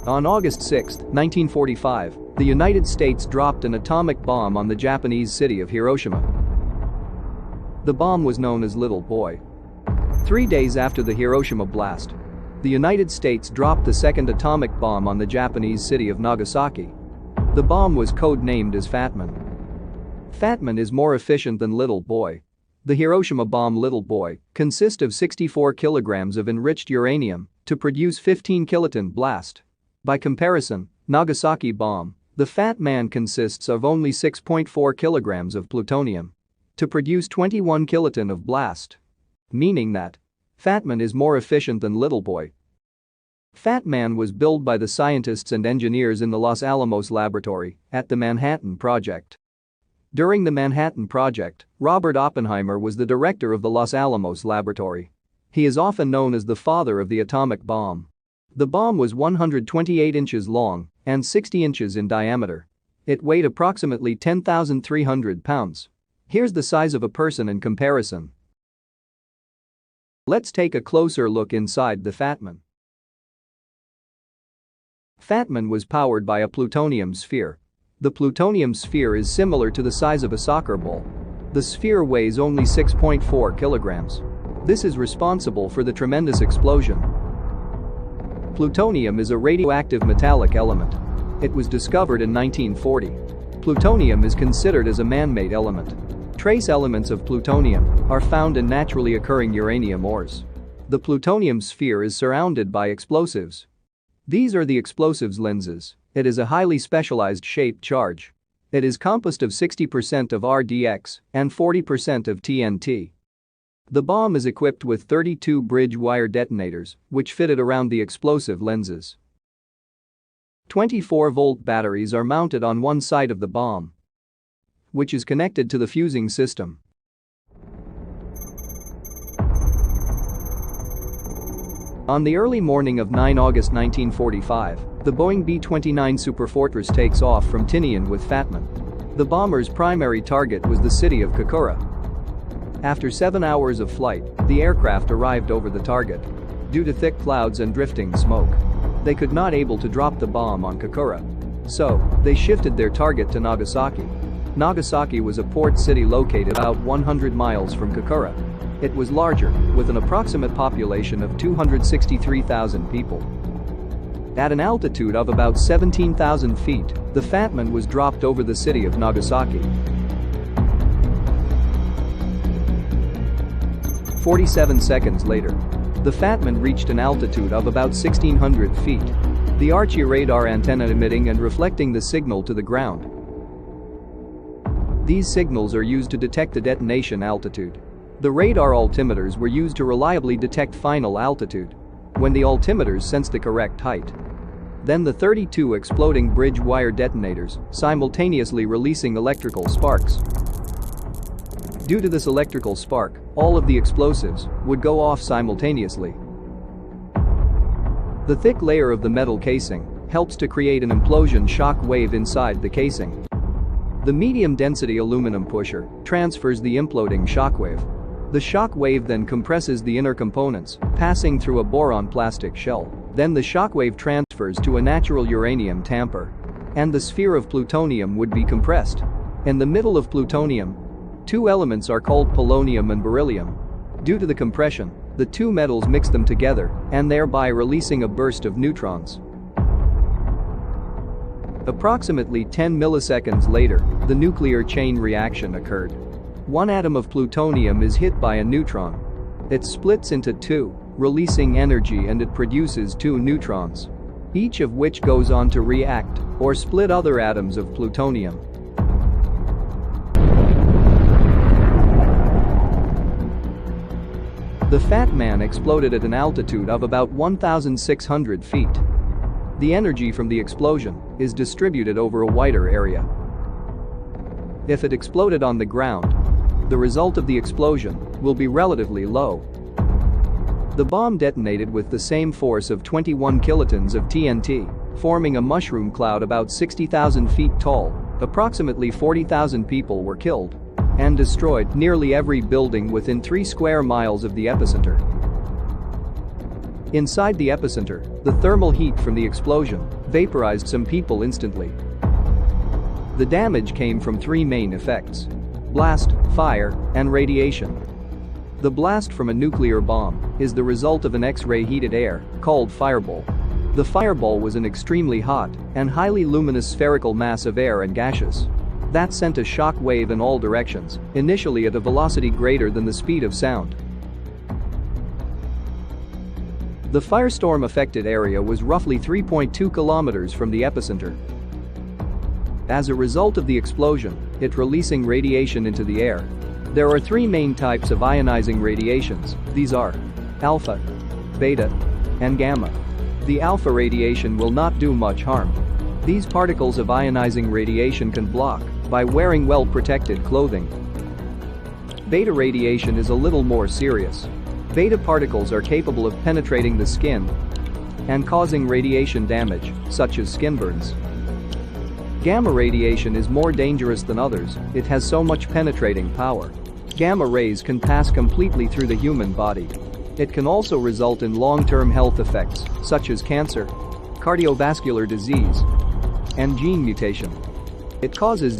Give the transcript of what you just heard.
On August 6, 1945, the United States dropped an atomic bomb on the Japanese city of Hiroshima. The bomb was known as Little Boy. 3 days after the Hiroshima blast, the United States dropped the second atomic bomb on the Japanese city of Nagasaki. The bomb was code-named as Fat Man. Fat Man is more efficient than Little Boy. The Hiroshima bomb Little Boy consists of 64 kilograms of enriched uranium to produce 15 kiloton blast. By comparison, Nagasaki bomb, the Fat Man consists of only 6.4 kilograms of plutonium to produce 21 kiloton of blast. Meaning that Fat Man is more efficient than Little Boy. Fat Man was built by the scientists and engineers in the Los Alamos laboratory at the Manhattan Project. During the Manhattan Project, Robert Oppenheimer was the director of the Los Alamos laboratory. He is often known as the father of the atomic bomb. The bomb was 128 inches long and 60 inches in diameter. It weighed approximately 10,300 pounds. Here's the size of a person in comparison. Let's take a closer look inside the Fat Man. Fat Man was powered by a plutonium sphere. The plutonium sphere is similar to the size of a soccer ball. The sphere weighs only 6.4 kilograms. This is responsible for the tremendous explosion. Plutonium is a radioactive metallic element. It was discovered in 1940. Plutonium is considered as a man-made element. Trace elements of plutonium are found in naturally occurring uranium ores. The plutonium sphere is surrounded by explosives. These are the explosives lenses. It is a highly specialized shaped charge. It is composed of 60% of RDX and 40% of TNT. The bomb is equipped with 32 bridge wire detonators, which fitted around the explosive lenses. 24-volt batteries are mounted on one side of the bomb, which is connected to the fusing system. On the early morning of 9 August 1945, the Boeing B-29 Superfortress takes off from Tinian with Fat Man. The bomber's primary target was the city of Kokura. After 7 hours of flight, the aircraft arrived over the target. Due to thick clouds and drifting smoke, they could not able to drop the bomb on Kokura. So, they shifted their target to Nagasaki. Nagasaki was a port city located about 100 miles from Kokura. It was larger, with an approximate population of 263,000 people. At an altitude of about 17,000 feet, the Fat Man was dropped over the city of Nagasaki. 47 seconds later, the Fat Man reached an altitude of about 1,600 feet. The Archie radar antenna emitting and reflecting the signal to the ground. These signals are used to detect the detonation altitude. The radar altimeters were used to reliably detect final altitude. When the altimeters sensed the correct height, then the 32 exploding bridge wire detonators simultaneously releasing electrical sparks. Due to this electrical spark, all of the explosives would go off simultaneously. The thick layer of the metal casing helps to create an implosion shock wave inside the casing. The medium-density aluminum pusher transfers the imploding shock wave. The shock wave then compresses the inner components, passing through a boron plastic shell. Then the shock wave transfers to a natural uranium tamper, and the sphere of plutonium would be compressed. In the middle of plutonium, two elements are called polonium and beryllium. Due to the compression, the two metals mix them together and thereby releasing a burst of neutrons. Approximately 10 milliseconds later, the nuclear chain reaction occurred. One atom of plutonium is hit by a neutron. It splits into two, releasing energy, and it produces two neutrons, each of which goes on to react or split other atoms of plutonium. The Fat Man exploded at an altitude of about 1,600 feet. The energy from the explosion is distributed over a wider area. If it exploded on the ground, the result of the explosion will be relatively low. The bomb detonated with the same force of 21 kilotons of TNT, forming a mushroom cloud about 60,000 feet tall. Approximately 40,000 people were killed and destroyed nearly every building within 3 square miles of the epicenter. Inside the epicenter, the thermal heat from the explosion vaporized some people instantly. The damage came from three main effects: blast, fire, and radiation. The blast from a nuclear bomb is the result of an X-ray heated air called fireball. The fireball was an extremely hot and highly luminous spherical mass of air and gaseous that sent a shock wave in all directions, initially at a velocity greater than the speed of sound. The firestorm affected area was roughly 3.2 kilometers from the epicenter. As a result of the explosion, it releasing radiation into the air. There are three main types of ionizing radiations. These are alpha, beta, and gamma. The alpha radiation will not do much harm. These particles of ionizing radiation can block by wearing well-protected clothing. Beta radiation is a little more serious. Beta particles are capable of penetrating the skin and causing radiation damage, such as skin burns. Gamma radiation is more dangerous than others, it has so much penetrating power. Gamma rays can pass completely through the human body. It can also result in long-term health effects, such as cancer, cardiovascular disease, and gene mutation. It causes